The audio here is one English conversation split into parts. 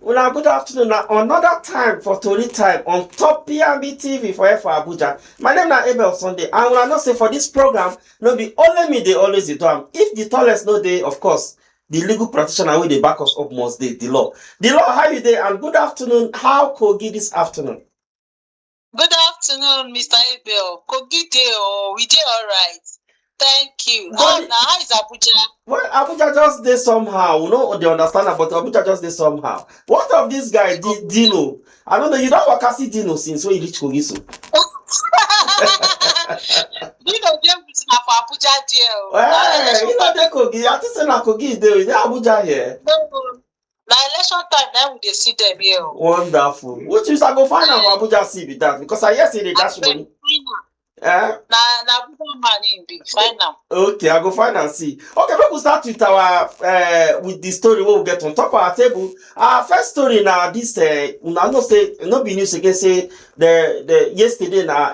Well, good afternoon. Now, another time for Tori Time on Top PMB TV for Abuja. My name is Abel Sunday, and I not say for this program, no be only me they always do am. If the tallest no day, of course, the legal practitioner will they back us up most day, the law. The law, how you there? And good afternoon. How Kogi this afternoon? Good afternoon, Mr. Abel. Kogi day, we did all right. Thank you. How is Abuja? Well, Abuja just did somehow. You know, they understand that, but Abuja just did somehow. What of this guy, Dino? I don't know, you don't work see Dino since when you reach Kogi. So. Dino, them for Abuja jail. Hey, you know, they Kogi. I think na Kogi they Abuja here. No, na election time now we dey see them here. Wonderful. Which is I go find out Abuja see with that because I hear say they dash money. Na man in be find now. Okay, I go find and see. Okay, we will start with our with the story we will get on top of our table. Our first story now, this no say no be news again. Say the yesterday now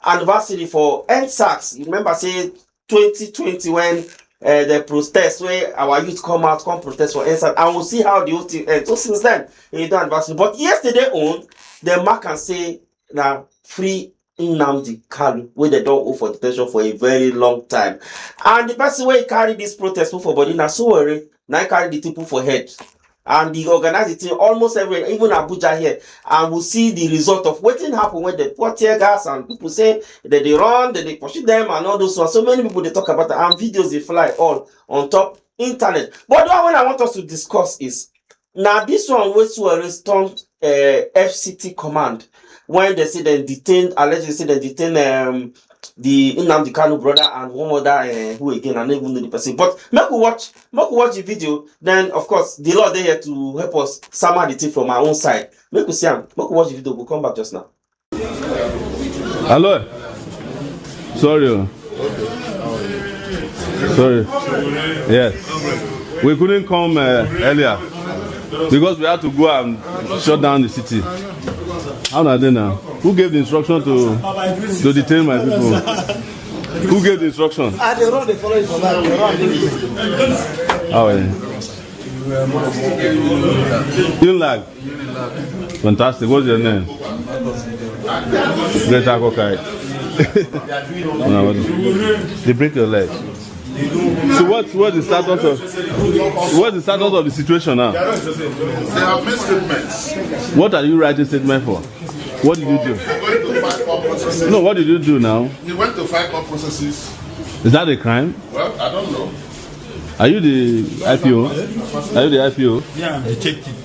anniversary for NSACS. You remember say 2020 when the protest where our youth come protest for NSACS, and we'll see how the whole thing ends. So since then, it's done anniversary. But yesterday on the mark and say now free Nnamdi Kanu, where they don't hold for detention for a very long time. And the person where carry this protest for body na Sowore, now carry the people for head. And they organize the thing almost everywhere, even Abuja here. And we'll see the result of what happen when they pour tear gas and people say that they run, that they pursue them and all those ones. So many people they talk about it, and videos they fly all on top internet. But the one I want us to discuss is now this one was to respond FCT command. When they say they detained, allegedly say they detained the Nnamdi Kanu brother and one other who again I don't even know the person. But make we watch the video. Then of course the Lord they here to help us summon the thing from our own side. Make we see him. Make we watch the video. We'll come back just now. Hello. Sorry. Sorry. Yes. We couldn't come earlier because we had to go and shut down the city. How are they now? Who gave the instruction to detain my people? Who gave the instruction? They run, they follow it for that. They run. How are you? Lag. Fantastic. What's your name? Great Akokai. They break your leg. So what's the status of the situation now? They have made statements. What are you writing statement for? What did you do? He went to 5 court processes. No, what did you do now? He went to 5 court processes. Is that a crime? Well, I don't know. Are you the IPO? Are you the IPO? Yeah, detective.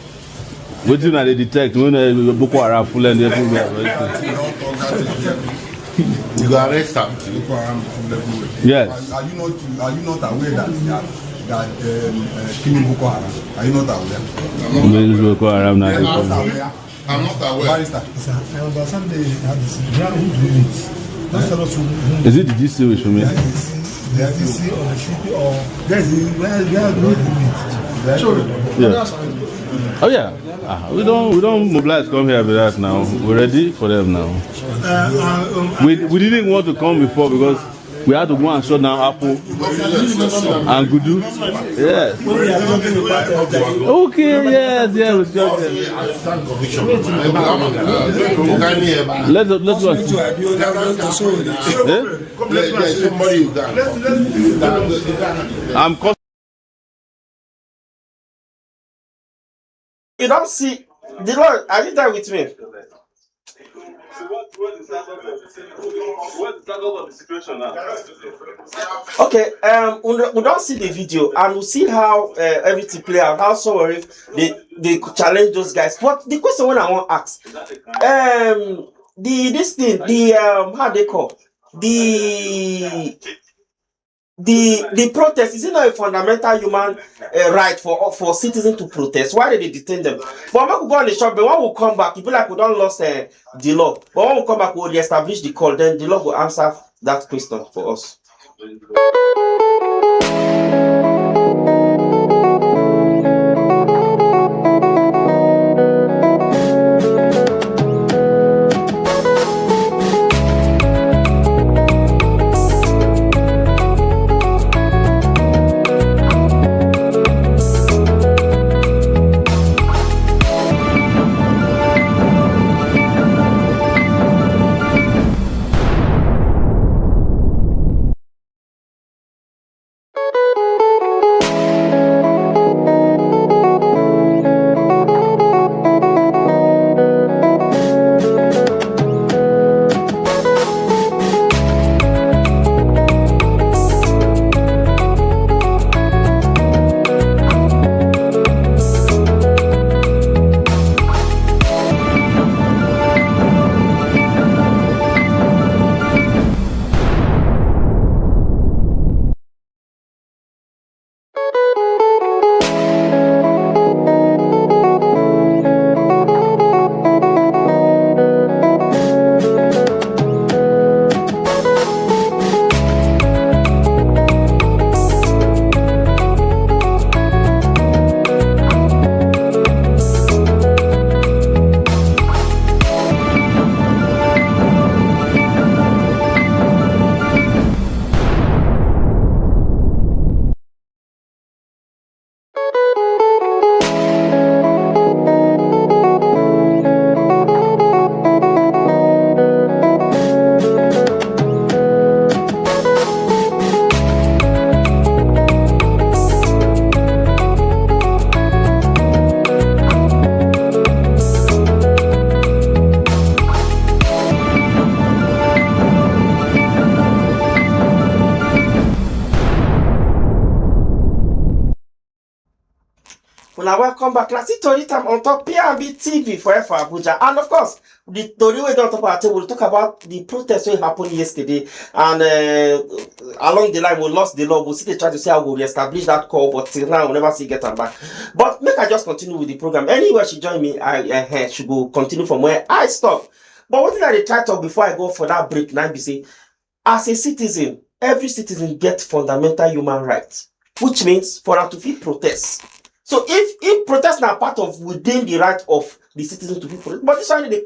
What do you detect when Boko Haram full and everywhere? You got arrested. Yes. Are you not aware that killing Boko Haram? Are you not aware? Boko Haram now. I'm not aware. Is it the DC we show me? the DC or the CP or there's Yeah. Oh yeah. We don't mobilize come here with us now. We're ready for them now. We didn't want to come before because we had to go and shut down Apple and Gudu. Yes. Okay, yes, we shut them. Let's go. I'm You don't see the Lord. Are you there with me? So what's the status of the situation now? Okay, we don't see the video and we see how everything play out. How sorry they could challenge those guys. But the question when I want to ask, how they call the protest, is it not a fundamental human right for citizens to protest? Why did they detain them? But when we go on the shop, but when we come back, it be like we don't lost the law. But when we come back, we'll reestablish the call. Then the law will answer that question for us. come back. Now see Tori Time on top PNB TV for Abuja. And of course, the Tori we don't talk about table, we'll talk about the protest that happened yesterday. And along the line, we lost the law. We'll see they try to see how we'll reestablish that call, but till now we'll never see get her back. But make I just continue with the program. Anywhere she join me, I should go continue from where I stop. But what did I try to talk before I go for that break? Now be say, as a citizen, every citizen gets fundamental human rights, which means for them to feel protest. So if protest now part of within the right of the citizen to be protest, but this one they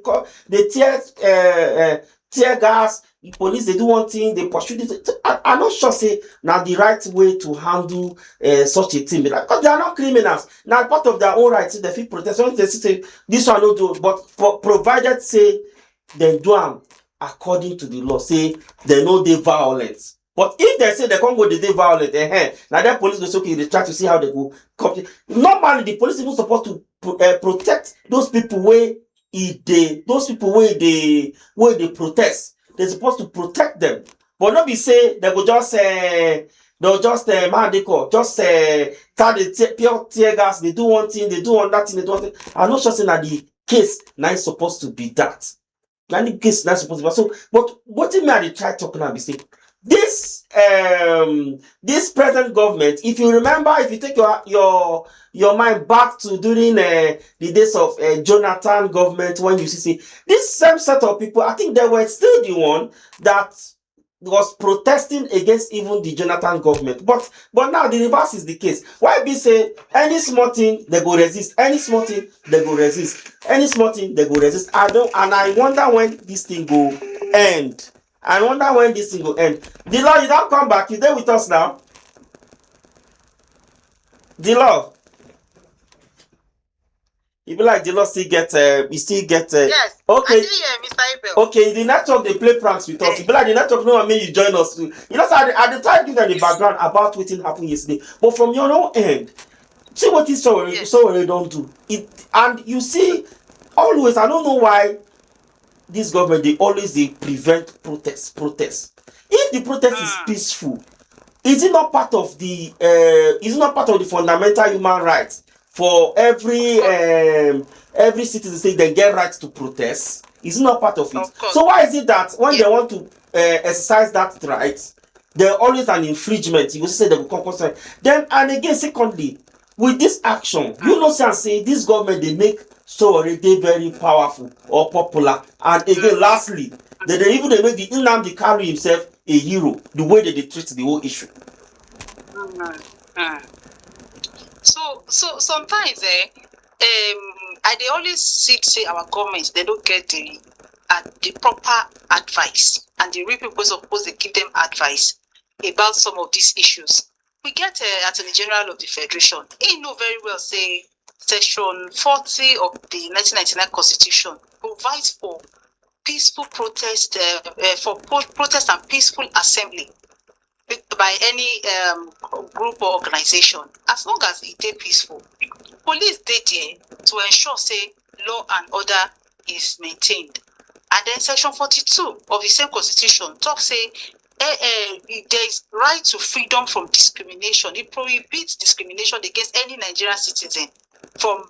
tear gas, the police they do one thing, they pursue this. I'm not sure say now the right way to handle such a thing because they are not criminals. Now part of their own rights, they feel protest. Once they say this one no do, but provided say they do them according to the law, say they know they violence. But if they say they can't go the day violent, now that police will say okay, they try to see how they go. Normally, the police is supposed to protect those people where they protest. They're supposed to protect them. But not be say they will just they'll just start the pure tear gas. They do one thing, they do one that thing, they do one thing. I'm not sure saying that the case now is supposed to be that. Now the case now is supposed to be so. But what did I try talking about? Be say. This present government, if you remember, if you take your mind back to during the days of Jonathan government, when you see this same set of people, I think they were still the one that was protesting against even the Jonathan government. But now the reverse is the case. Why be say any small thing they go resist, any small thing they go resist, any small thing they go resist. I wonder when this thing go end. I wonder when this thing will end. The law, you don't come back. You there with us now? The law. You be like the law still get we still get Yes. okay. I do hear Mr. Abel. Okay, the network they play pranks with us. You be like the network no one mean you join us too. You know, so at the time give them the background about what happened yesterday. But from your own end, see what this Sowore don't do. It and you see always, I don't know why this government they prevent protest. If the protest is peaceful, is it not part of the fundamental human rights for every citizen say they get right to protest? Is it not part of it? So why is it that when they want to exercise that right, there always an infringement? You will say they will come. Then and again, secondly, with this action, you know, say this government they make Sowore they very powerful or popular. And again, lastly, they make the Nnamdi Kanu himself a hero, the way that they treat the whole issue. So sometimes they always say our government they don't get the proper advice, and the real people supposed to give them advice about some of these issues. We get Attorney General of the Federation. He know very well say Section 40 of the 1999 Constitution provides for peaceful protest, protest and peaceful assembly by any group or organization, as long as it is peaceful. Police dey there to ensure say law and order is maintained. And then Section 42 of the same Constitution talks say there is right to freedom from discrimination. It prohibits discrimination against any Nigerian citizen from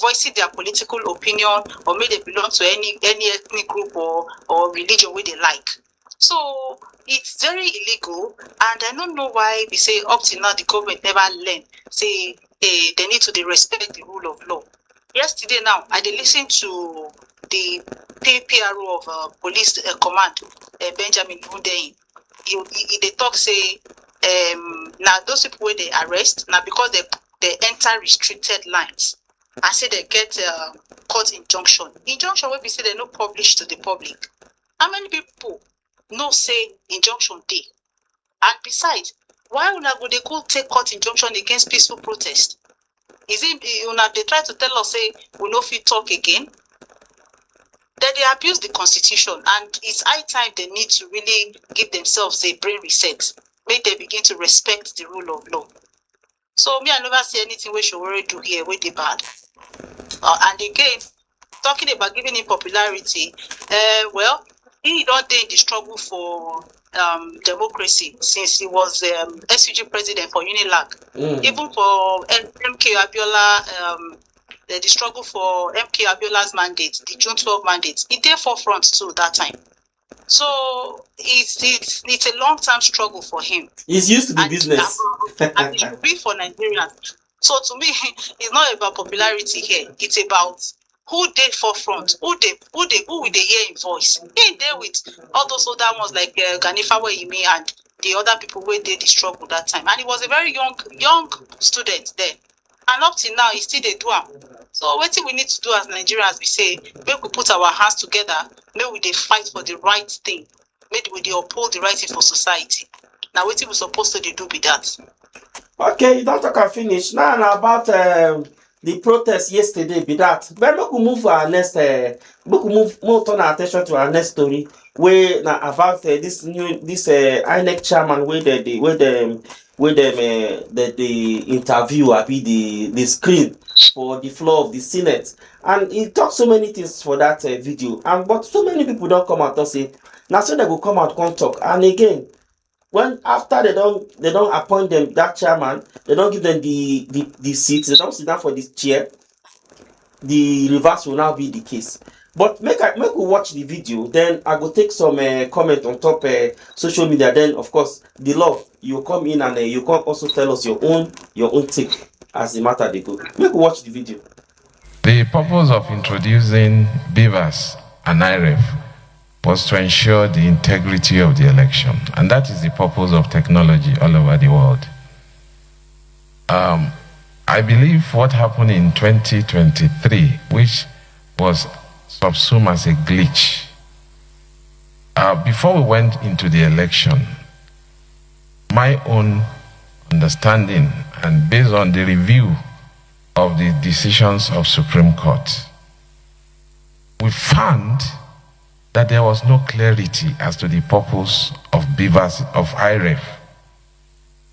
voicing their political opinion, or may they belong to any ethnic group or religion where they like. So it's very illegal, and I don't know why we say up till now the government never learn. Say they need to respect the rule of law. Yesterday now, I did listen to the PRO of Police Command, Benjamin Hundeyin. He they talk say now those people where they arrest now because they enter restricted lines, and say they get court injunction. Injunction will be say they no publish to the public. How many people no say injunction day? And besides, why una go they go take court injunction against peaceful protest? Is it una they try to tell us say we no fit talk again? Then they abuse the constitution, and it's high time they need to really give themselves a brain reset. Make they begin to respect the rule of law. So me, I never see anything we should worry do here with the bad. And again, talking about giving him popularity, well, he don't dey in the struggle for democracy since he was SUG president for Unilag. Even for MK Abiola, the struggle for MK Abiola's mandate, the June 12 mandate, he did forefront too that time. So it's a long-term struggle for him. He's used to the business. And it should be for Nigerians. So to me, it's not about popularity here. It's about who they forefront, who will they hear in voice. He ain't there with all those other ones like Ganifa Weyimi and the other people who did the struggle that time. And he was a very young student there. And up till now, he still they do it. So what we need to do as Nigerians, we say, make we put our hands together, make we they fight for the right thing, make we they uphold the right thing for society. Now what we supposed to do with that? Okay, you don't talk and finish. Now about the protest yesterday be that. But make we move to our next make we move turn our attention to our next story where now about this INEC chairman where the interview I be the screen for the floor of the Senate, and he talked so many things for that video, and but so many people don't come out and say now so they go come out come talk. And again, when after they don't appoint them that chairman, they don't give them the seats, they don't sit down for this chair, the reverse will now be the case. But make we watch the video, then I go take some comment on top social media. Then of course the love you come in and you can also tell us your own take as the matter they go. Make we watch the video. The purpose of introducing BVAS and IREF was to ensure the integrity of the election, and that is the purpose of technology all over the world. I believe what happened in 2023, which was subsumed as a glitch, before we went into the election, my own understanding and based on the review of the decisions of Supreme Court, we found that there was no clarity as to the purpose of BVAS, of IREF.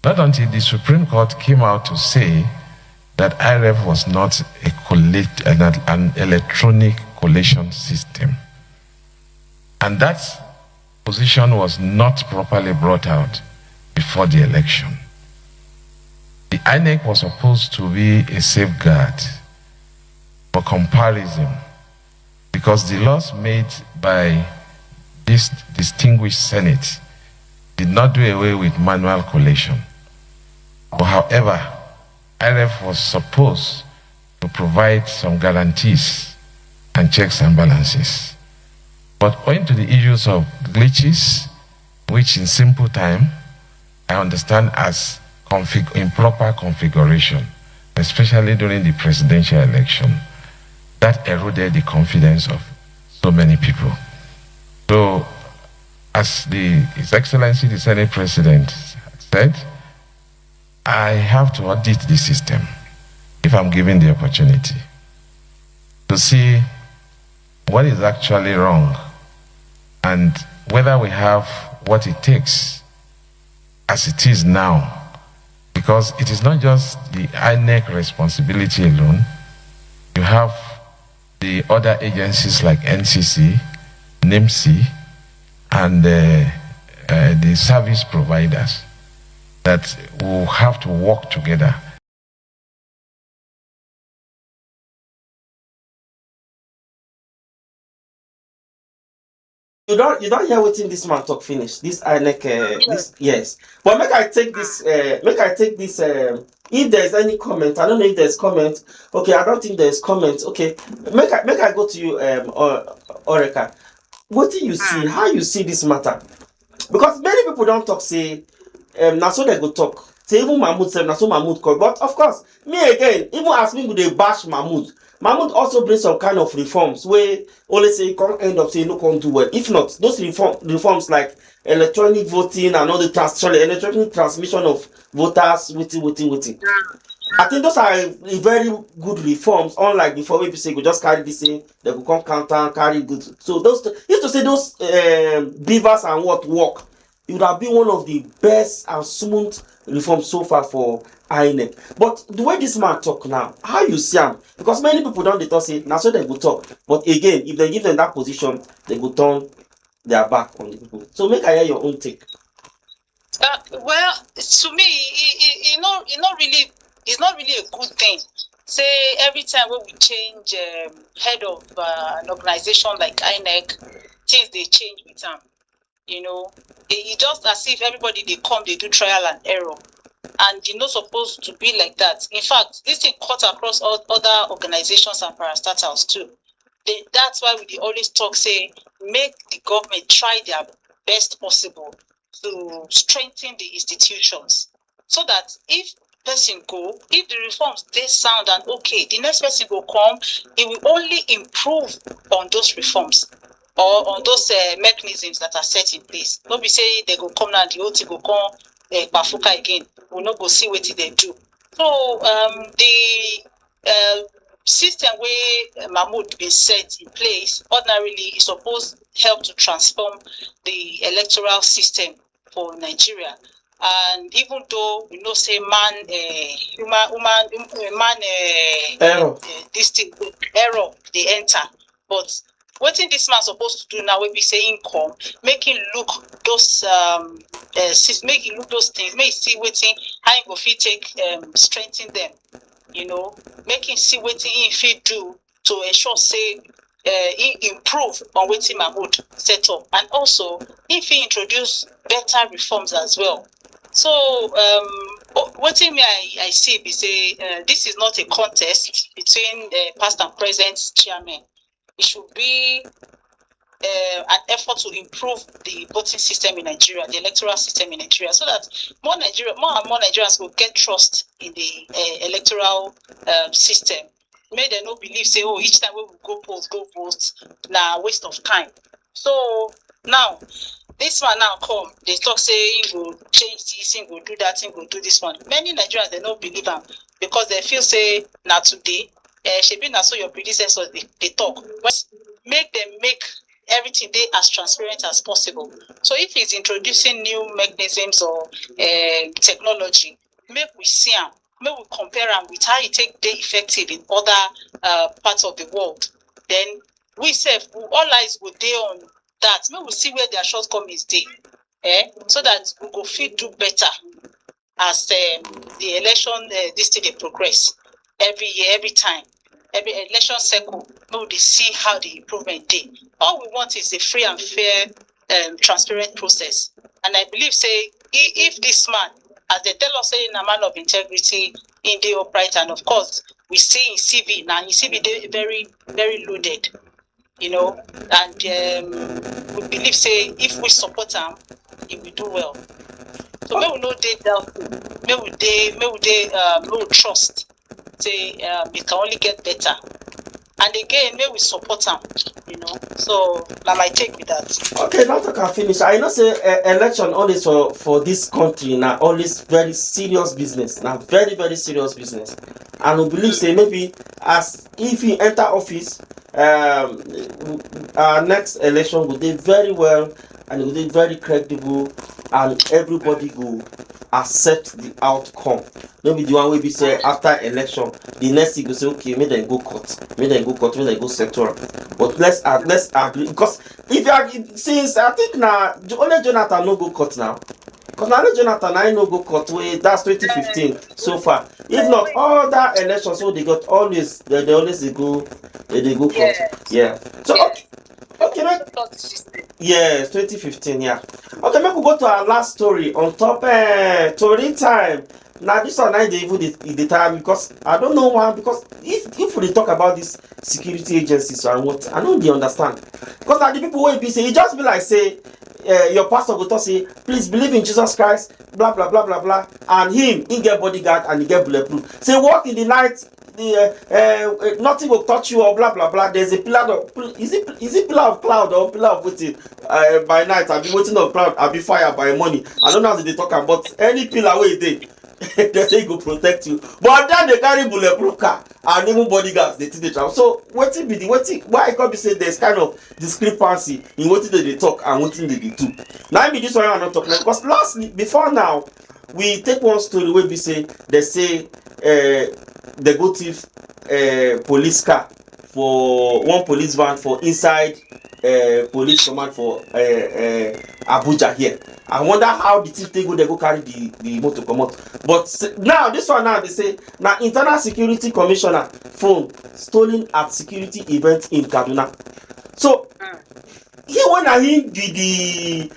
Not until the Supreme Court came out to say that IREF was not an electronic collation system. And that position was not properly brought out before the election. The INEC was supposed to be a safeguard for comparison, because the laws made by this distinguished Senate did not do away with manual collation. But however, IREF was supposed to provide some guarantees and checks and balances. But owing to the issues of glitches, which in simple time, I understand as improper configuration, especially during the presidential election, that eroded the confidence of so many people. So, as His Excellency the Senate President said, I have to audit the system if I'm given the opportunity to see what is actually wrong and whether we have what it takes as it is now. Because it is not just the INEC responsibility alone. You have the other agencies like NCC, NIMC, and the service providers that will have to work together. You don't hear waiting this man talk finish. This INEC this yes. But make I take this if there's any comment, I don't know if there's comment. Okay, I don't think there's comment. Okay. Make I go to you Oreka. What do you see? How you see this matter? Because many people don't talk say now so they go talk. Say even Mahmoud said now so Mahmoud call. But of course, me again, even as me they bash Mahmoud also brings some kind of reforms where only say you can't end up saying no can't do well. If not, those reforms like electronic voting and all the electronic transmission of voters, waiting. I think those are very good reforms, unlike before where people say go just carry this in, they will come counter, carry good. So those used to say those beavers and what work, it would have been one of the best and smooth reforms so far for INEC. But the way this man talk now, how you see him? Because many people don't they talk say now so they go talk. But again, if they give them that position, they go their back on the people. So make I hear your own take. Well, to me, it's not really a good thing. Say every time when we change head of an organization like INEC, things they change with them. You know, it just as if everybody they come, they do trial and error, and you're not supposed to be like that. In fact, this thing cut across all other organizations and parastatals too. That's why we always talk, say, make the government try their best possible to strengthen the institutions, so that if person go, if the reforms they sound and okay, the next person will come, it will only improve on those reforms or on those mechanisms that are set in place. Not be say they go come now, the OT go come Bafuka again. We'll not go see what they do. So the system where Mahmoud been set in place ordinarily is supposed to help to transform the electoral system for Nigeria. And even though we know say Error. this thing error they enter, but what thing this man supposed to do now when we say income, make him look those make him look those things, make him see what thing how he go fit take strengthen them, you know, make him see what thing he fit do to ensure say he improve on what him Mahmoud set up, and also if he introduce better reforms as well. So what thing I see be say this is not a contest between past and present chairman. It should be an effort to improve the voting system in Nigeria, the electoral system in Nigeria, so that more and more Nigerians will get trust in the electoral system. May they not believe say, oh, each time we will go post, now waste of time. So now this one now come, they talk say he will change this, he will do that, he will do this one. Many Nigerians they don't believe them because they feel say now today, should be now so your predecessors they talk. But make them make everything they as transparent as possible. So if he's introducing new mechanisms or technology, make we see them, make we compare them with how it take they effective in other parts of the world. Then we say all eyes will day on that. Make we see where their shortcomings they, so that we go fit do better as the election this thing they progress every year, every time. Every election cycle, we will see how the improvement day. All we want is a free and fair, transparent process. And I believe, say, if this man, as they tell us, say, in a man of integrity, in the upright, and of course, we see in CV now, in CV they very, very loaded, you know, and we believe, say, if we support him, he will do well. So may we know they doubtful, may we trust. Say it can only get better, and again may we support them, you know. So now my take with that. Okay, now I can finish. I know say election always for this country now always very serious business. Now very very serious business, and we believe say maybe as if he enter office, our next election will do very well and it will be very credible, and everybody will accept the outcome. Maybe the one will be say after election, the next thing will say, okay, may then go court, may then go sectoral. But let's agree, because if you are, since I think now only Jonathan no go court now. Because now Jonathan I no go court way, that's 2015 so far. If not all that elections, so they got always they always they go court. Yeah. So okay, yes, 2015, yeah. Okay, maybe we go to our last story on top Tori Time. Now this one I even the time, because I don't know why, because if we talk about these security agencies and what, I don't really understand. Because now the people will be say, it just be like say your pastor will talk say, please believe in Jesus Christ, blah blah blah blah blah, and he get bodyguard and he get bulletproof. Say walk in the night, nothing will touch you or blah blah blah. There's a pillar of is it pillar of cloud or pillar of waiting by night? I'll be waiting on cloud, I'll be fire by morning. I don't know how they talk about any pillar where they they say go protect you, but then they carry bulletproof car and even bodyguards they think they travel. So why I can be say there's kind of discrepancy in what they talk and what they do. Now maybe this one I'm not talking about, because before now we take one story where we say they say they go thief police car for one police van for inside police command for Abuja here. I wonder how the thief they go carry the motor come out. But now this one now they say now internal security commissioner phone stolen at security event in Kaduna. So he when he be the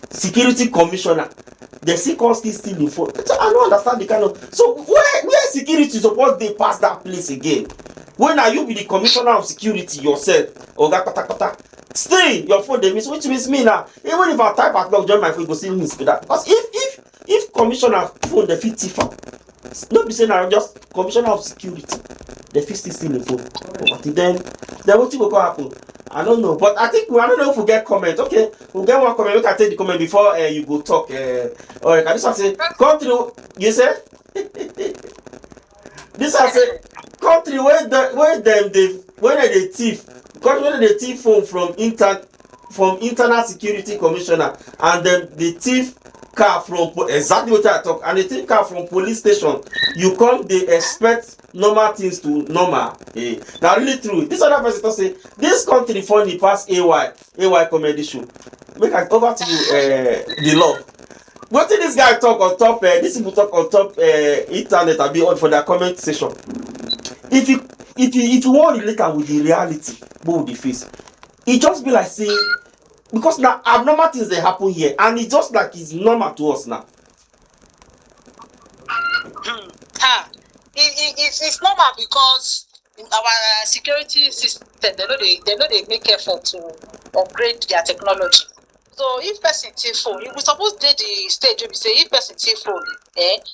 security commissioner, they see constantly steal the phone. So I don't understand the kind of so where security suppose they pass that place again. When are you be the commissioner of security yourself? Oga kata still your phone they miss, which means me now. Even if I type at log join my phone, go still miss with that. Because if commissioner phone the fit thief, not be saying I'm just commissioner of security, the fit still steal the phone. But then what will go happen? I don't know. But I think I don't know if we get comment. Okay, we'll get one comment. We can take the comment before you go talk. Or can this one say country? You say this one say country where they thief. Country where they thief phone from internal security commissioner, and then the thief car from exactly what I talk, and the thief car from police station. You come, they expect normal things to normal. Now really true. This other person say this country funny pass AY comedy show. Make I over to you, the law. What did this guy talk on top? This people talk on top internet and be on for their comment section. If you want to relate with the reality, what would the face? It just be like saying because now abnormal things they happen here, and it's just like it's normal to us now. It's normal because our security system they know they make effort to upgrade their technology. So if person take phone, you suppose dey the stage where we say if person take phone,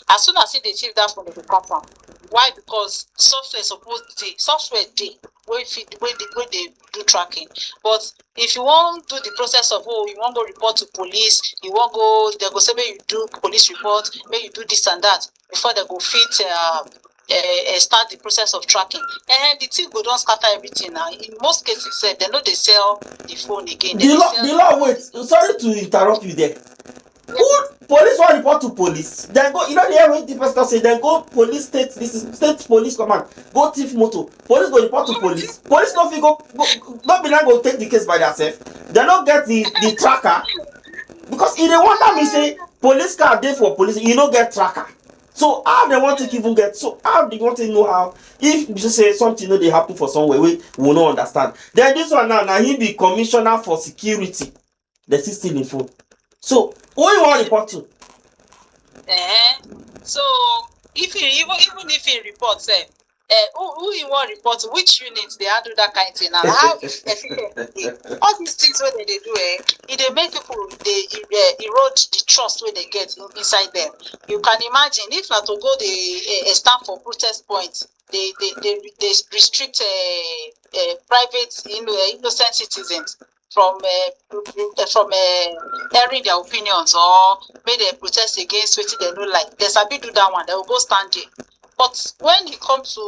as soon as they take that phone, they will come from. Why? Because software dey where they do tracking. But if you want do the process of you want go report to police, you want go they go say may you do police report, may you do this and that before they go fit start the process of tracking. And the thing go don't scatter everything now. In most cases, they know they sell the phone again. The law wait. Sorry to interrupt you there. Who police want report to police? Then go. You know the way the person say then go police state. This is state police command. Go thief motor. Police go report to police. Police no fit go. Not be like go take the case by themselves. They don't get the tracker because if they wonder me say police car dey for police, you no get tracker. So how they want to even get so how they want to know how if you say something no dey happen for somewhere we will not understand. Then this one now he be commissioner for security. The still in phone. So who you want report to? So if he even if he reports who you want report to, which units they handle that kind of thing and how efficient all these things where they do it they make people they erode the trust where they get inside them. You can imagine if not to go they stand for protest points, they restrict private innocent citizens from airing their opinions or may they protest against what they don't like. They sabi do that one, they will go stand there. But when it comes to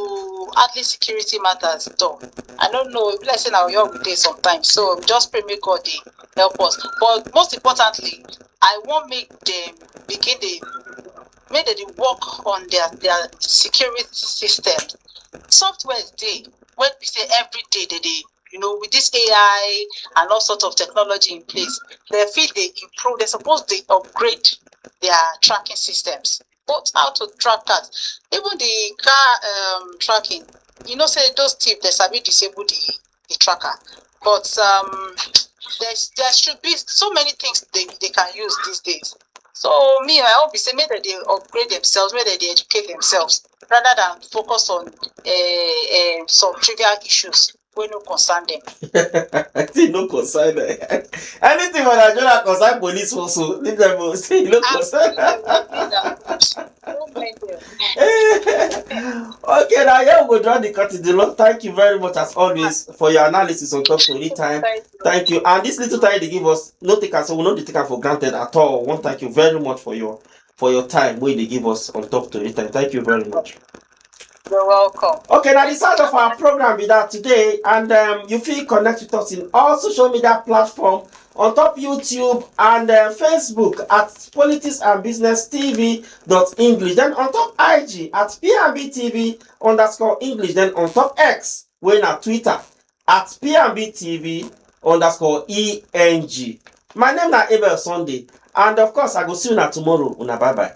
hardly security matters, though, I don't know, it's like saying our young day sometimes. So just pray may God they help us. But most importantly, I want make them begin make them work on their security systems. Software day when we say every day they with this AI and all sorts of technology in place, they feel they improve. They're supposed to upgrade their tracking systems. But how to track cars, even the car tracking, say those tips they sabi disable the tracker. But there should be so many things they can use these days. So me, I hope say maybe they upgrade themselves, maybe they educate themselves rather than focus on some trivial issues wey no concern them. I think no concern them. Anything for Nigeria concern police also. Leave them say no concern. Okay, now here we go draw the curtain. The Lord, thank you very much as always for your analysis on top TORI Time. Thank you. And this little time they give us, no take us, so we not take it for granted at all. One, thank you very much for your time where they give us on top TORI Time. Thank you very much. You're welcome. Okay, now the start of our program with that today, and you feel connect with us in all social media platforms on top YouTube and Facebook at Politics&BusinessTV.English. Then on top IG at PNBTV_English. Then on top X, when at Twitter at PNBTV _ENG. My name na Abel Sunday, and of course I go see you tomorrow. Bye bye.